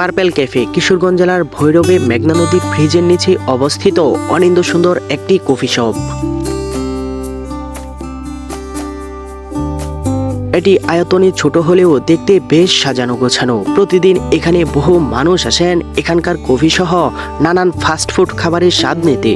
Purple cafe Kishoreganj জেলার ভৈরবে মেঘনা নদীর ব্রিজের নিচে অবস্থিত অনিন্দ সুন্দর একটি কফি শপ। এটি আয়তনে ছোট হলেও দেখতে বেশ সাজানো গোছানো। প্রতিদিন এখানে বহু মানুষ আসেন এখানকার কফি সহ নানান ফাস্টফুড খাবারের স্বাদ নিতে।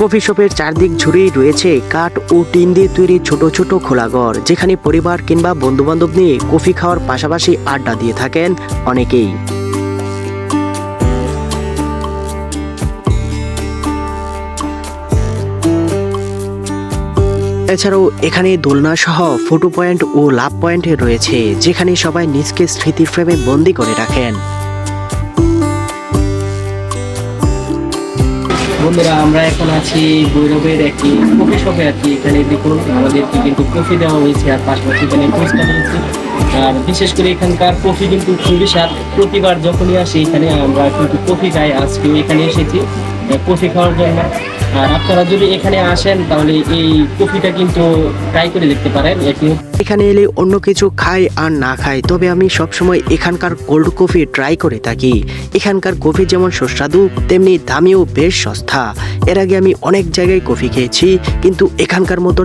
কফি শপের চারদিক জুড়েই রয়েছে কাঠ ও টিন দিয়ে তৈরি ছোট ছোট খোলাঘর, যেখানে পরিবার কিংবা বন্ধুবান্ধব নিয়ে কফি খাওয়ার পাশাপাশি আড্ডা দিয়ে থাকেন অনেকেই। এছাড়াও এখানে দোলনা সহ ফটো পয়েন্ট ও লাভ পয়েন্ট রয়েছে, যেখানে সবাই নিজকে স্মৃতির ফ্রেমে বন্দি করে রাখেন। বন্ধুরা, আমরা এখন আছি ভৈরবের একটি কফি শপে আছি। এখানে দেখুন আমাদেরকে কিন্তু কফি দেওয়া হয়েছে আর পাশাপাশি এখানে ফুচকা নিয়েছি। আর বিশেষ করে এখানকার কফি কিন্তু খুবই স্বাদ। প্রতিবার যখনই আসি এখানে আমরা কিন্তু কফি খাই। আজকেও এখানে এসেছি কফি খাওয়ার জন্য। আর আপনারা যদি এখানে আসেন তাহলে এই কফিটা কিন্তু ট্রাই করে দেখতে পারেন। এখানে এলে অন্য কিছু খাই আর না খাই, তবে আমি সবসময় এখানকার কোল্ড কফি ট্রাই করে থাকি। এখানকার কফি যেমন সুস্বাদু তেমনি দামিও বেশ সস্তা। এর আগে আমি অনেক জায়গায় কফি খেয়েছি, কিন্তু এখানকার মতো